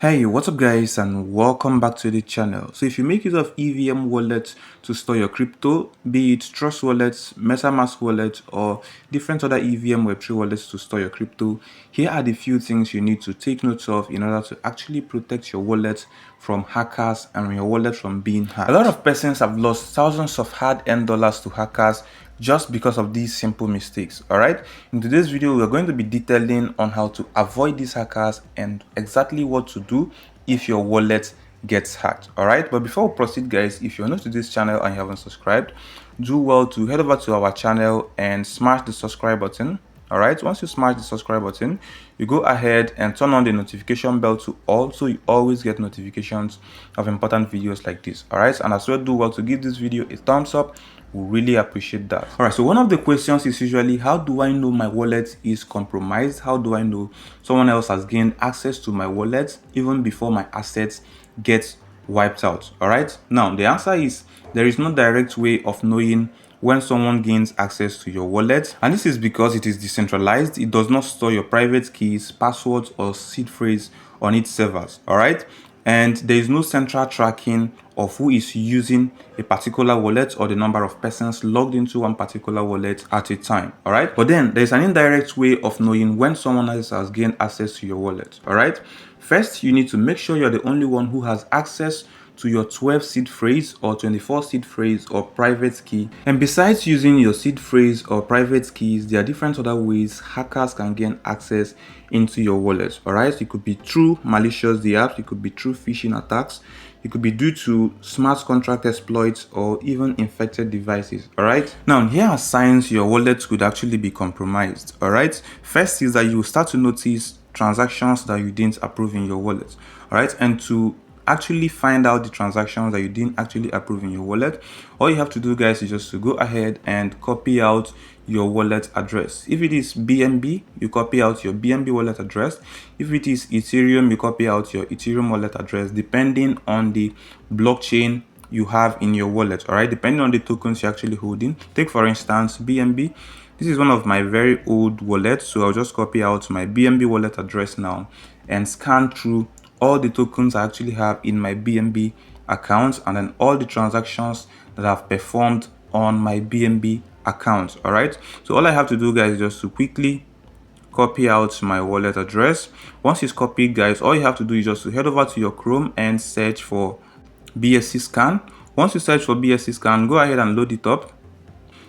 Hey, what's up guys, and welcome back to the channel. So if you make use of EVM wallet to store your crypto, be it Trust wallets, MetaMask wallet, or different other EVM Web3 wallets to store your crypto, here are the few things you need to take note of in order to actually protect your wallet from hackers and your wallet from being hacked. A lot of persons have lost thousands of hard-earned dollars to hackers just because of these simple mistakes. All right, in today's video we're going to be detailing on how to avoid these hackers and exactly what to do if your wallet gets hacked. All right, but before we proceed guys, if you're new to this channel and you haven't subscribed, do well to head over to our channel and smash the subscribe button. All right, once you smash the subscribe button, you go ahead and turn on the notification bell to all, so you always get notifications of important videos like this. All right, and as well, do well to give this video a thumbs up. We really appreciate that. All right, so one of the questions is usually, how do I know my wallet is compromised? How do I know someone else has gained access to my wallet even before my assets get wiped out? All right, now the answer is there is no direct way of knowing when someone gains access to your wallet, and this is because it is decentralized. It does not store your private keys, passwords, or seed phrase on its servers. All right, and there is no central tracking of who is using a particular wallet or the number of persons logged into one particular wallet at a time. All right, but then there's an indirect way of knowing when someone else has gained access to your wallet. All right, first you need to make sure you're the only one who has access to your 12 seed phrase or 24 seed phrase or private key. And besides using your seed phrase or private keys, there are different other ways hackers can gain access into your wallet. All right, it could be through malicious apps, it could be through phishing attacks, it could be due to smart contract exploits, or even infected devices. All right, now here are signs your wallet could actually be compromised. All right, first is that you will start to notice transactions that you didn't approve in your wallet. All right, and to actually find out the transactions that you didn't actually approve in your wallet, all you have to do guys is just to go ahead and copy out your wallet address. If it is BNB, you copy out your BNB wallet address. If it is Ethereum, you copy out your Ethereum wallet address, depending on the blockchain you have in your wallet. All right, depending on the tokens you're actually holding. Take for instance BNB. This is one of my very old wallets, so I'll just copy out my BNB wallet address now and scan through all the tokens I actually have in my BNB account, and then all the transactions that I've performed on my BNB account. All right, so all I have to do guys is just to quickly copy out my wallet address. Once it's copied guys, all you have to do is just to head over to your Chrome and search for BSC scan. Once you search for BSC scan, go ahead and load it up.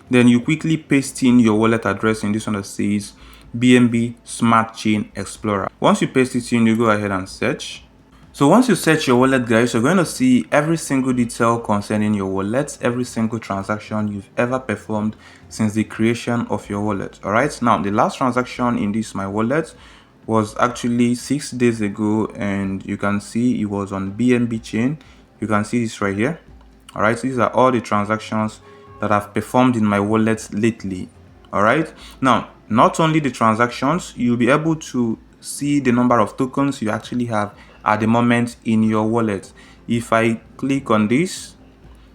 Then you quickly paste in your wallet address in this one that says BNB Smart Chain Explorer. Once you paste it in, you go ahead and search. So once you search your wallet guys, you're going to see every single detail concerning your wallet, every single transaction you've ever performed since the creation of your wallet. All right, now the last transaction in this my wallet was actually 6 days ago, and you can see it was on BNB chain. You can see this right here. All right, so these are all the transactions that I've performed in my wallet lately. All right, now not only the transactions, you'll be able to see the number of tokens you actually have at the moment in your wallet. If I click on this,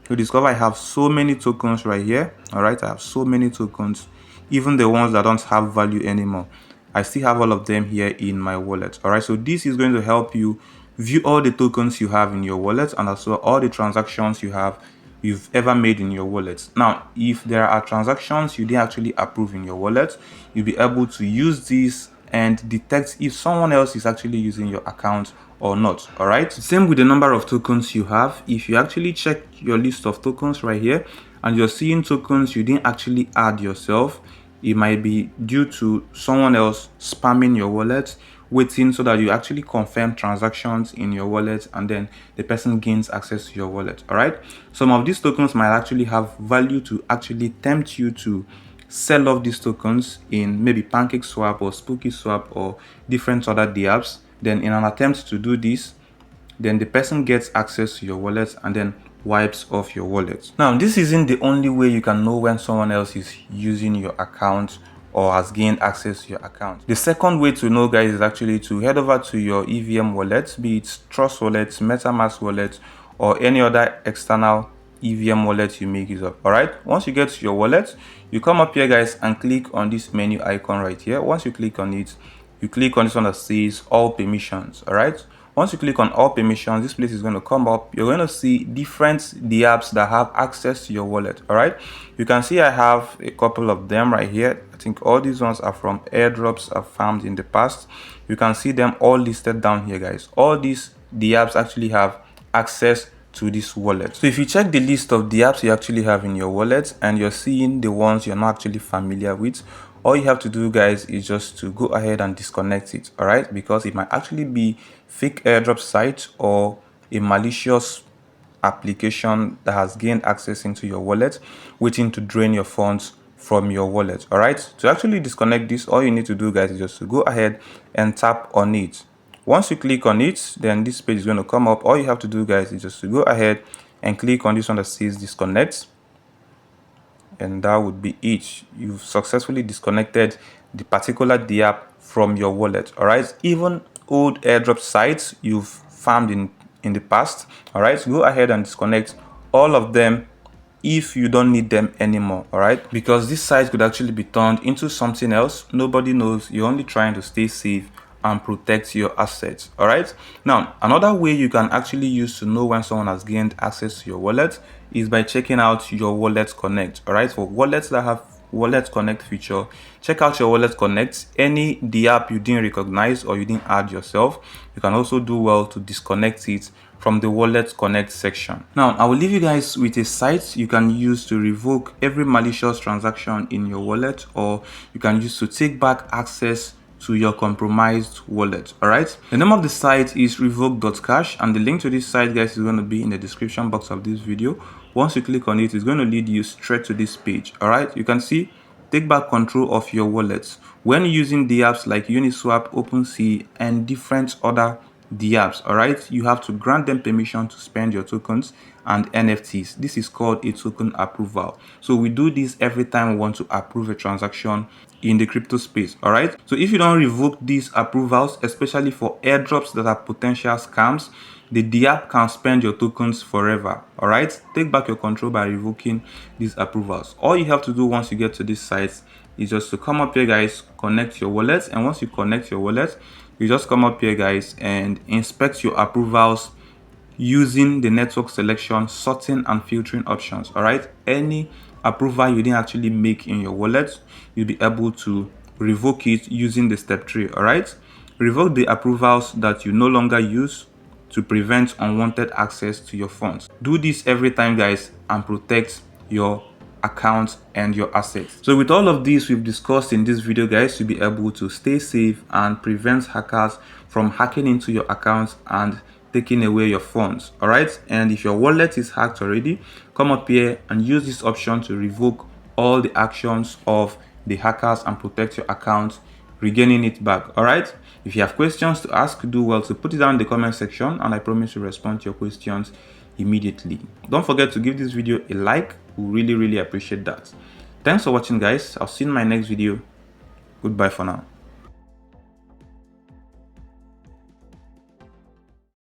you discover I have so many tokens right here. All right, I have so many tokens, even the ones that don't have value anymore. I still have all of them here in my wallet. All right, so this is going to help you view all the tokens you have in your wallet, and also all the transactions you've ever made in your wallet. Now, if there are transactions you didn't actually approve in your wallet, you'll be able to use this and detect if someone else is actually using your account or not. All right, same with the number of tokens you have. If you actually check your list of tokens right here and you're seeing tokens you didn't actually add yourself, it might be due to someone else spamming your wallet, waiting so that you actually confirm transactions in your wallet, and then the person gains access to your wallet. All right, some of these tokens might actually have value to actually tempt you to sell off these tokens in maybe PancakeSwap or SpookySwap or different other dApps. Then in an attempt to do this, then the person gets access to your wallet and then wipes off your wallet. Now, this isn't the only way you can know when someone else is using your account or has gained access to your account. The second way to know guys is actually to head over to your EVM wallet, be it Trust wallet, MetaMask wallet, or any other external EVM wallet you make use of. All right, once you get to your wallet, you come up here guys and click on this menu icon right here. Once you click on it, you click on this one that says all permissions. All right, Once you click on all permissions, this place is going to come up. You're going to see different the apps that have access to your wallet. All right, you can see I have a couple of them right here. I think all these ones are from airdrops I've found in the past. You can see them all listed down here, guys. All these the apps actually have access to this wallet. So if you check the list of the apps you actually have in your wallet and you're seeing the ones you're not actually familiar with, all you have to do, guys, is just to go ahead and disconnect it. All right, because it might actually be fake airdrop site or a malicious application that has gained access into your wallet, waiting to drain your funds from your wallet. All right, to actually disconnect this, all you need to do, guys, is just to go ahead and tap on it. Once you click on it, then this page is going to come up. All you have to do, guys, is just to go ahead and click on this one that says disconnect, and that would be it. You've successfully disconnected the particular the app from your wallet. All right, even old airdrop sites you've farmed in the past, all right, go ahead and disconnect all of them if you don't need them anymore. All right, because this site could actually be turned into something else. Nobody knows. You're only trying to stay safe and protect your assets. All right, now another way you can actually use to know when someone has gained access to your wallet is by checking out your wallet connect. All right, for wallets that have wallet connect feature, check out your wallet connect. Any the app you didn't recognize or you didn't add yourself, you can also do well to disconnect it from the wallet connect section. Now I will leave you guys with a site you can use to revoke every malicious transaction in your wallet, or you can use to take back access to your compromised wallet. All right, the name of the site is revoke.cash, and the link to this site, guys, is going to be in the description box of this video. Once you click on it, it's going to lead you straight to this page. All right, you can see take back control of your wallets when using the apps like Uniswap, OpenSea, and different other the apps. All right, you have to grant them permission to spend your tokens and NFTs. This is called a token approval. So we do this every time we want to approve a transaction in the crypto space. All right, so if you don't revoke these approvals, especially for airdrops that are potential scams, the app can spend your tokens forever. All right, take back your control by revoking these approvals. All you have to do once you get to this site is just to come up here, guys, connect your wallet, and once you connect your wallet, you just come up here, guys, and inspect your approvals using the network selection, sorting, and filtering options. All right, any approval you didn't actually make in your wallet, you'll be able to revoke it using the step 3. All right, revoke the approvals that you no longer use to prevent unwanted access to your funds. Do this every time, guys, and protect your account and your assets. So with all of this we've discussed in this video, guys, you'll be able to stay safe and prevent hackers from hacking into your accounts and taking away your funds. All right, and if your wallet is hacked already, come up here and use this option to revoke all the actions of the hackers and protect your account, regaining it back. All right, if you have questions to ask, do well to put it down in the comment section, and I promise to respond to your questions immediately. Don't forget to give this video a like. We really appreciate that. Thanks for watching, guys. I'll see you in my next video. Goodbye for now.